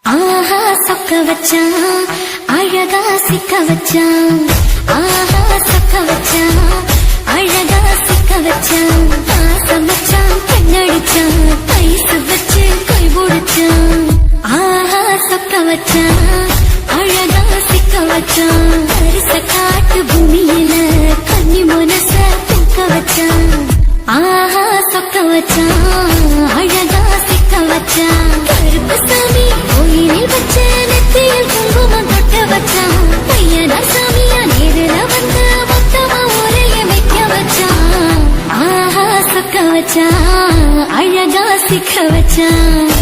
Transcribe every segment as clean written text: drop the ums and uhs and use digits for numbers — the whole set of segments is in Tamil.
ஆஹா சொக்க வச்சான் அழகா சிக்க வச்சான். ஆஹா சொக்க வச்சான் அழகா சிக்க வச்சான். ஆசம் வச்சான் கண்ணடிச்சான் ஐசு வச்சு கை போடுச்சான். ஆஹா சொக்க வச்சான் அழகா சிக்க வச்சான். அரிச காட்டு பூமியில கன்னி மனச பூக்க வச்சான். ஆஹா சொக்க வச்சான் அழகா சிக்க வச்சான். கருப்பு சாமி கோயிலில் வச்ச நெத்தியில் குங்குமம் தொட்ட வச்சான். பையனா சாமியா நேரில் வந்து மொத்தமா ஊரைய வைக்க வச்சான். ஆஹா சொக்க வச்சான் அழகா சிக்க வச்சான்.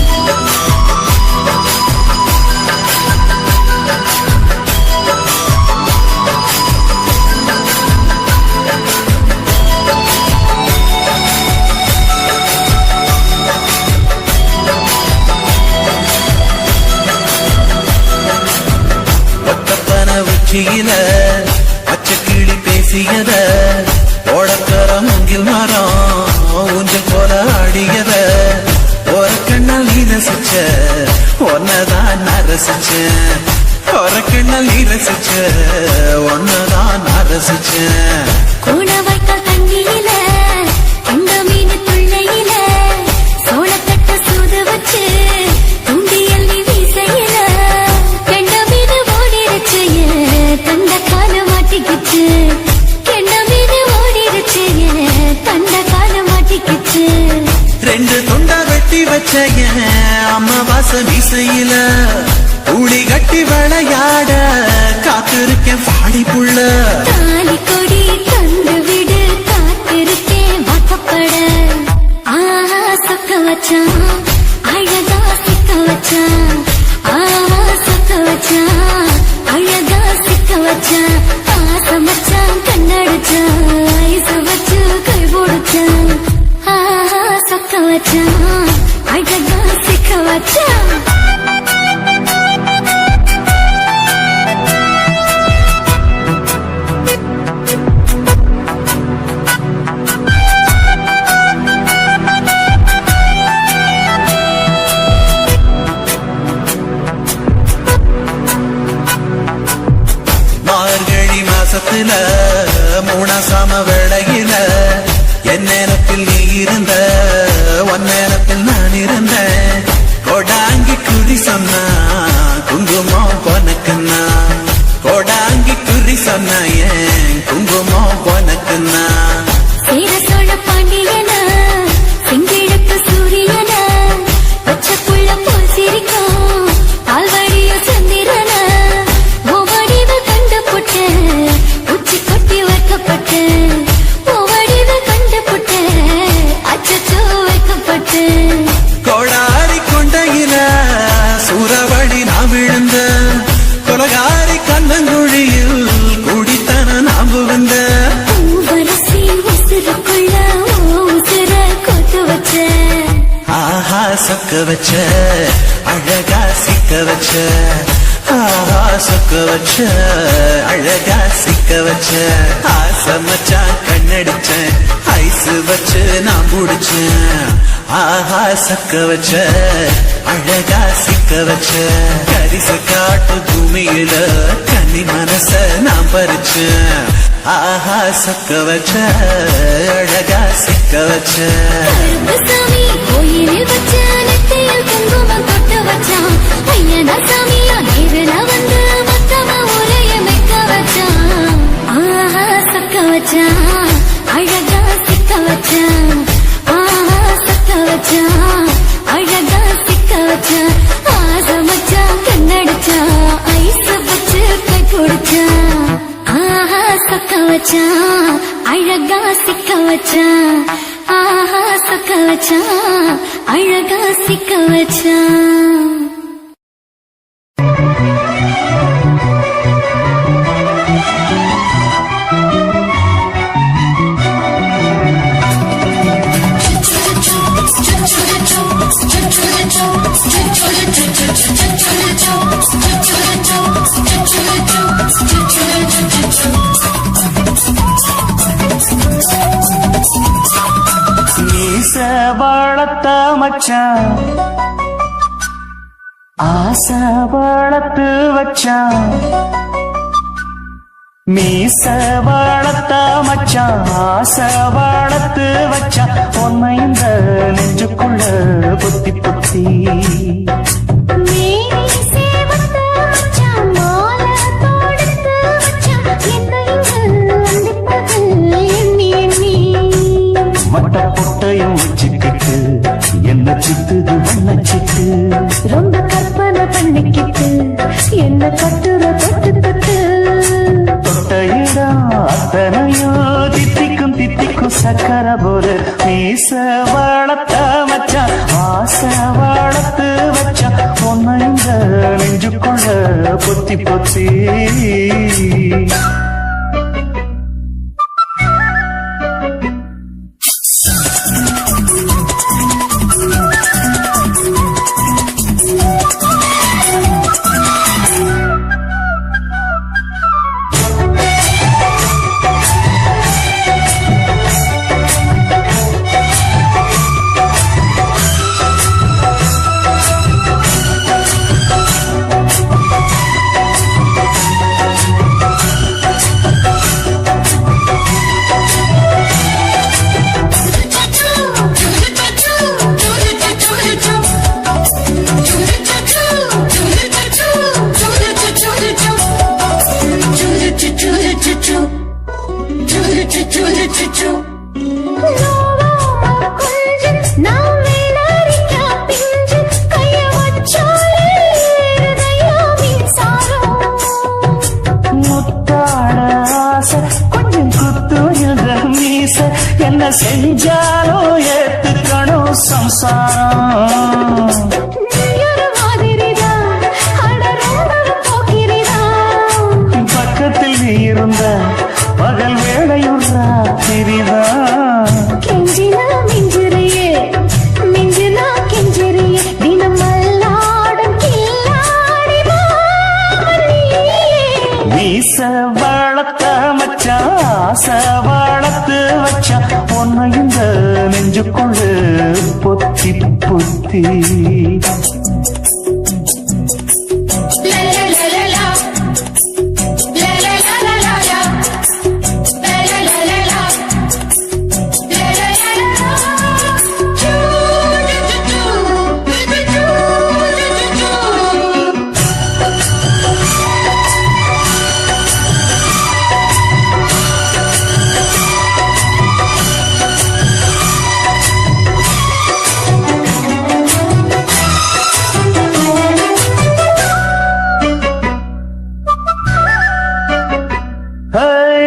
பச்சை கிளி பேசியத ஓடக்கர மூங்கில் மரம் ஊஞ்சல் போல ஆடியத ஒரு கண்ணால் நீ ரசிச்ச ஒன்னதான் நான் ரசிச்சேன். ஒரு கண்ணால் நீ ரசிச்ச ஒன்னதான் நான் ரசிச்சேன். கூட வைக்கால் தண்ணியில இந்த மீன் துள்ளையில சோளத்தட்ட சூது வச்சு தூண்டியல் நீ வீசையில கெண்ட மீன் ஓடிருச்சு தண்ட கால மாட்டிக்கிச்சு. கெண்ட மீன் ஓடிருச்சு தண்ட கால மாட்டிக்கிச்சு. ரெண்டு தொண்டா வெட்டி வச்ச அம்மா வாச வீசையில ஊழி கட்டி விளையாட காத்திருக்கேன் பாடி புள்ள. தாலி கொடி தந்து விடு காத்திருக்கேன் வாக்கப்பட. ஆஹா சொக்க வச்சான் அழகா சிக்க வச்சான். ஆஹா சொக்க வச்சான் அழகா சிக்க வச்சான். ஆசம் வச்சான் கண்ணடிச்சான் ஐசு வச்சு கை போடுச்சான். ஆஹா சொக்க வச்சான் அழகா சிக்க வச்சான். மூணாசாம வேளையில என் நேரத்தில் நீ இருந்த ஒன் நேரத்தில் நான் இருந்தேன். கொடாங்கி குறி சொன்னா குங்குமம் பொனக்குன்னா கொடாங்கி குறி சொன்ன ஏன் குங்குமம் பொனக்குன்னா. சேர சோழ பாண்டியனா செங்கிழக்கு சூரியனா பச்சைப்புள்ள போல் சிரிக்கும் பால்வழிய சந்திரனா ஓவடிவ கண்டு புட்ட உச்சி கொட்டி வைக்கப்பட்டு ஓவடிவ கண்டு புட்ட அச்சோ வைக்கப்பட்டு. கோடாரி கொண்டையில சூறவழி நான் விழுந்த கொலகாரி கண்ணங்குழியில் குடித்தன நாம் விழுந்த. பூவரசி உசுருக்குள்ள உசுர கொத்து வச்ச. ஆஹா சொக்க வச்ச அழகா சிக்க வச்ச. ஆஹா சொக்க வச்ச அழகா சிக்க வச்ச. ஆசமச்சான் கண்ணடிச்சேன் ஐசு வச்சு நான் முடிச்சேன். ஆஹா சொக்க வச்ச அழகா சிக்க வச்ச. கரிச காட்டு பூமியில கன்னி மனச நான் பறிச்சேன். ஆஹா சொக்க வச்ச அழகா சிக்க வச்ச. சாமி கோயிலில் வச்ச நெத்தியில் குங்குமம் தொட்டு வச்சான். ஐயனா சாமியா நேரில் வந்து மொத்தமா உரைய வைக்க வச்சான். ஆஹா சொக்க வச்சான் அழகா சிக்க வச்சான். ஆஹா சொக்க வச்சான் அழகா சிக்க வச்சான். ஆசம் வச்சான் கண்ணடிச்சான் ஐசு வச்சு கை கொடுச்சான். ஆஹா சொக்க வச்சான் அழகா சிக்க வச்சான். ஆஹா சொக்க வச்சான் அழகா சிக்க வச்சான். மீச வளர்த்த மச்சான் ஆசை வளர்த்து வச்சான் மீச வளர்த்த மச்சான் ஆசை வளர்த்து வச்சான் உன்னை இந்த நெஞ்சுக்குள்ள பொத்தி பொத்தி மட்ட பொட்டையும் வச்சுக்கிட்டு என்ன சித்துது வண்ண சிட்டு ரொம்ப கற்பனை பண்ணிக்கிட்டு என்ன கட்டுற தொட்டு தொட்டு தொட்ட இடம் அத்தனையோ தித்திக்கும் தித்திக்கும் சக்கர போல மீச வளர்த்த மச்சான் ஆசை வளர்த்து வச்சான் உன்னை இந்த நெஞ்சுக்குள்ள பொத்தி பொத்தி என்ன செஞ்சாலும் ஏத்துக்கணும் சம்சாரம் பக்கத்தில் நீ இருந்த பகல் வேளையும் ராத்திரிதான் கெஞ்சினா மிஞ்சிறியே மிஞ்சினா கெஞ்சிறியே தினமல்லாடும் கில்லாடி மீச வளர்த்த மச்சான் ஆசை வளர்த்து வச்சான் உன்னை இந்த நெஞ்சுக்குள்ள பொத்தி பொத்தி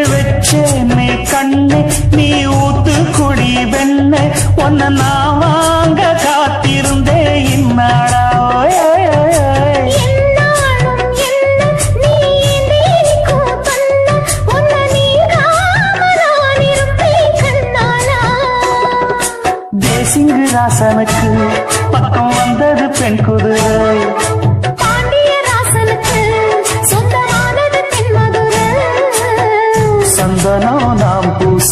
வச்சேனே கண்ணே நீ ஊத்து குடி வெண்ணே உன்னை நான் வாங்க காத்திருந்தே இந்நாடா தேசிங்கு ராசனுக்கு பக்கம் வந்தது பெண் குதிரை சந்தனம் நாம் பூச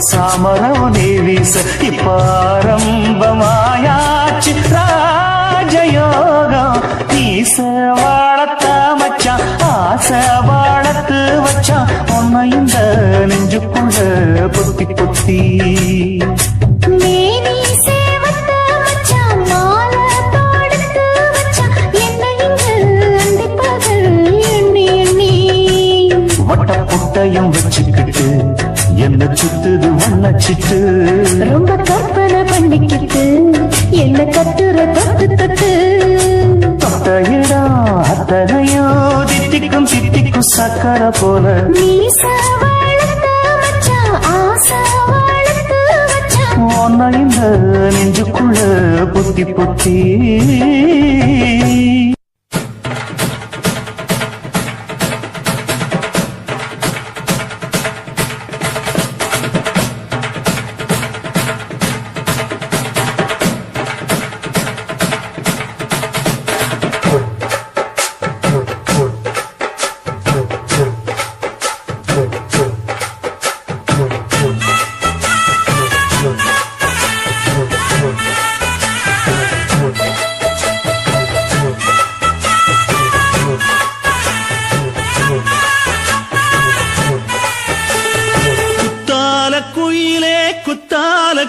சாமரம் நீ வீச இப்பாரம்பமாயாச்சு ராஜயோகம் ஈச வாழத்த மச்சான் ஆசை வாழத்து வச்சான் உன்னை இந்த நெஞ்சுக்குள்ள பொத்தி பொத்தி புட்டையும் வச்சுக்கிட்டு என்ன சுத்துது வண்ண சிட்டு ரொம்ப கற்பனை பண்ணிக்கிட்டு என்ன கட்டுற தொட்டு தொட்டு தொட்ட இடம் அத்தனையோ தித்திக்கும் தித்திக்கும் சக்கர போல உன்னை இந்த நெஞ்சுக்குள்ள பொத்தி பொத்தி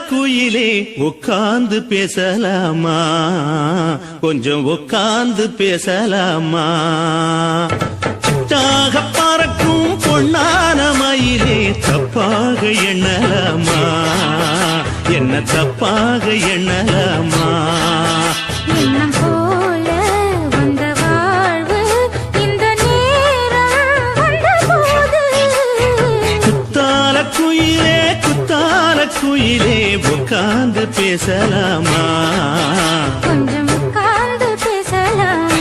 குயிலே உட்கார்ந்து பேசலாமா கொஞ்சம் உட்கார்ந்து பேசலாமா சிட்டாக பறக்கும் பொன்னான மயிலே தப்பாக எண்ணலாமா என்ன தப்பாக எண்ணலாமா எண்ணம் போல வந்த வாழ்வு இந்த நேரம் வந்தபோது குத்தால குயிலே உட்கார்ந்து பேசலாமா கொஞ்சம் உட்கார்ந்து பேசலாம்.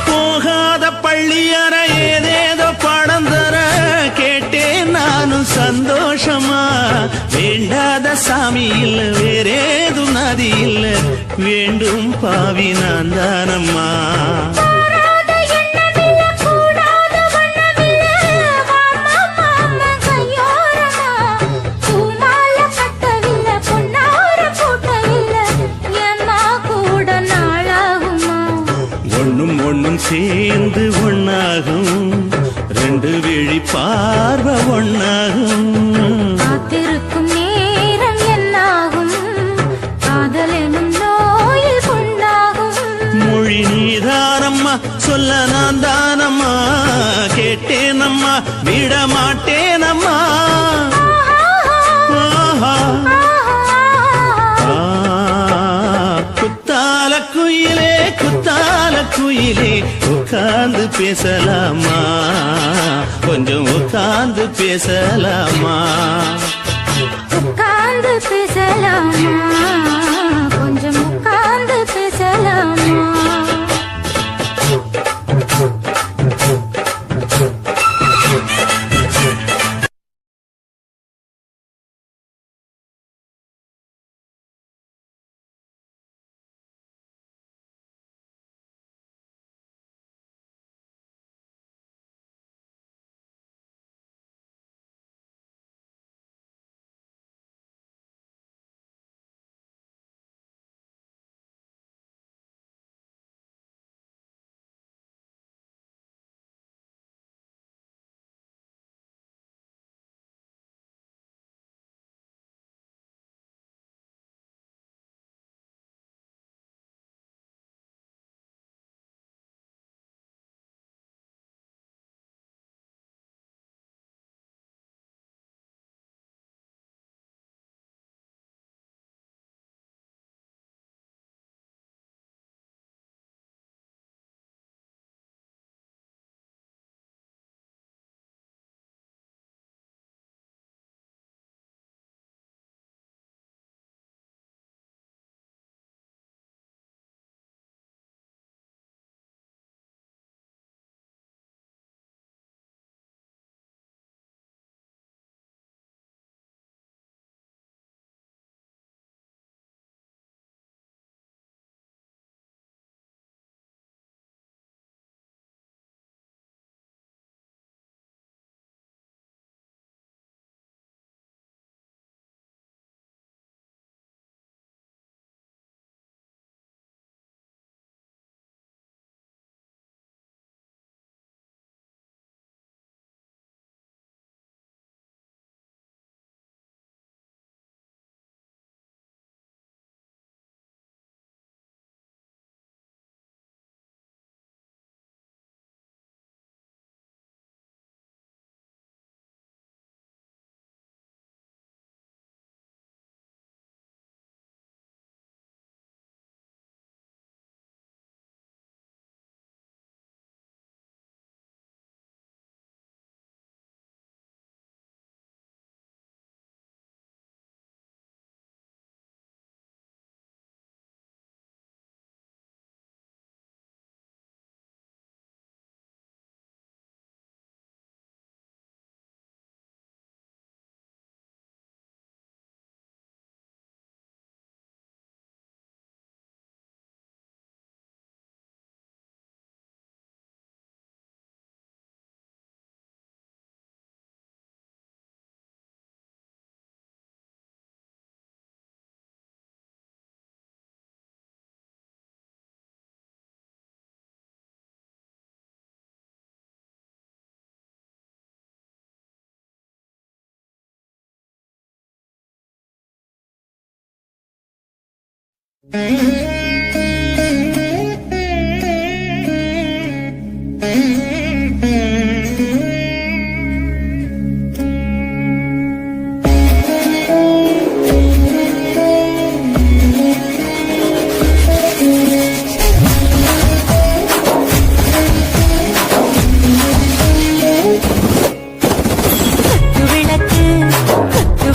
போகாத பள்ளியற ஏதேதோ படம் தர கேட்டேன் நானும் சந்தோஷமா வேண்டாத சாமி இல்ல வேறேதும் நதி இல்ல வேண்டும் பாவி நான் தானம்மா கூடாத எண்ணமில்ல, கூடாத வண்ணமில்ல, வாமா மாமா கையோரமா. பூமாலை கட்டவில்லை, பொன்னார பூட்டவில்லை, ஏம்மா கூட நாளாகுமா? ஒண்ணும் சேர்ந்து ஒண்ணாகும் ரெண்டு விழி பார்வை ஒண்ணாகும் காத்திருக்கும் நேரம் என்னாகும்? காதல் எனும் நோயில் புண்ணாகும். மொழி நீதானம்மா சொல்ல நான் தானம்மா கேட்டேனம்மா விட மாட்டேனம்மா ஆஹா. ஆ, குத்தால குயிலே உட்கார்ந்து பேசலாமா கொஞ்சம் உட்கார்ந்து பேசலாமா உட்கார்ந்து பேசலாமா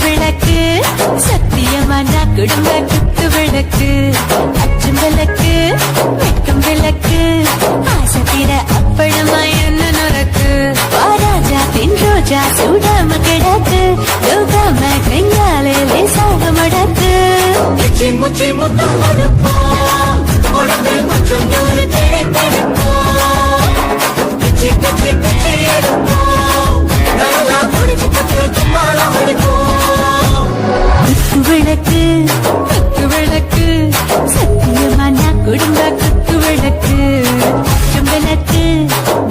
விளக்கு சத்தியமான குடும்ப குத்து விளக்கு அச்சும் விளக்கு வெட்கம் விளக்கு ஆசை தீர அப்பளமா என்ன நுறக்கு ராஜா பின் ரோஜா சூடாம கிடக்கு யோகாம கையாலே லேசாக மடக்கு முச்சி முத்தம் கொடுப்போம் உடம்பு மற்றும் நூறு தேர்ந்தெடுப்போம் பிச்சி பிச்சி பிச்சி எடுப்போம் நல்லா குடிச்சு பத்து தும்மாளா முடிப்போம் விளக்கு குத்து விளக்கு சத்தியமான குடும்ப குத்து விளக்கு அச்சம் விளக்கு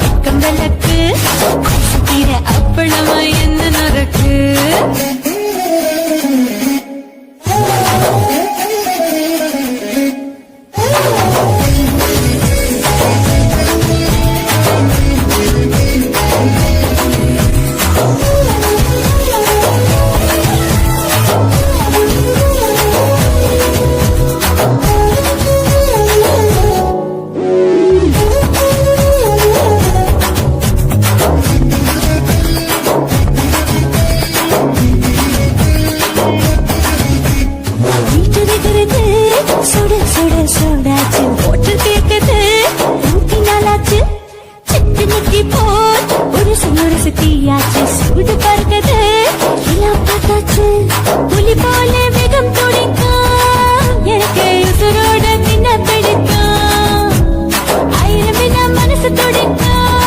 வெட்கம் விளக்கு தீர அப்பளமா என்ன நுறக்கு சுட சுட சுடாச்சு போட்டு கேக்குது நூத்தி நாளாச்சு சிட்டு நிக்கி போல் ஒரு சுமுரசு தீயாச்சு சூடு பறக்குது எல்லாம் பார்த்தாச்சு புலி போல வேகம் துடிக்கும் எனக்கு உசுரோட தின்ன பிடிக்கும் ஆயிரம் வின மனசு துடிக்கும்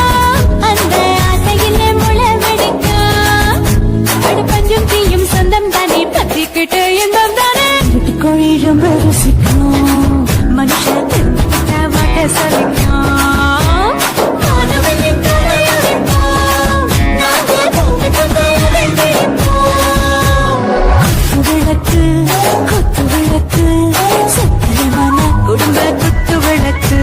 அந்த ஆசையில முளை வெடிக்கும் அட பஞ்சும் தீயும் சொந்தம் தானே பத்திக்கிட்டு இன்பம் தானே கோழி ரொம்ப ருசிக்கும் மனுஷன் வாட்ட சலிக்கும் விளக்கு குத்து விளக்கு சத்தியமான குடும்ப குத்து விளக்கு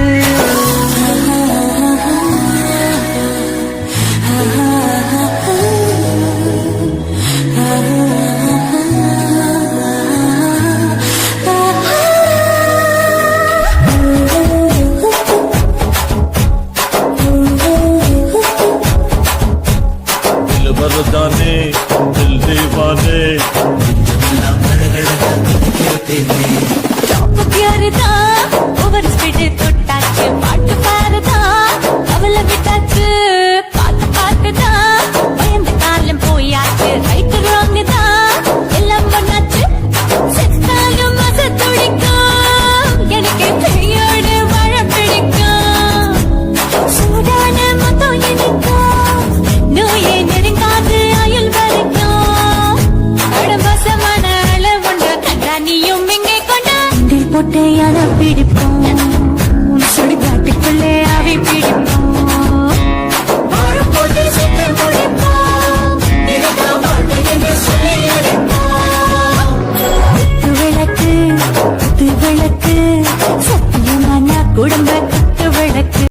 बरदाने दिल दीवाने ஓவர் ஸ்பீடு தொட்டாச்சு பாட்டு பாருதான் அவளை விட்டாச்சு பாட்டு பாட்டுதான் பயந்து காலம் போயாச்சு ரைட்டு ராங்கு தான் எல்லாம் பண்ணாச்சு செத்தாலும் மச துடிக்கும் எனக்கு கையோடு வாழ பிடிக்கும் சூடான மொத்தம் எனக்கும் நோயை நெருங்காது ஆயுள் வரைக்கும் கடம்பசமான அளவுண்ட கண்டா நீயும் எங்கே கொண்ட போட்டு யார பிடிப்போம்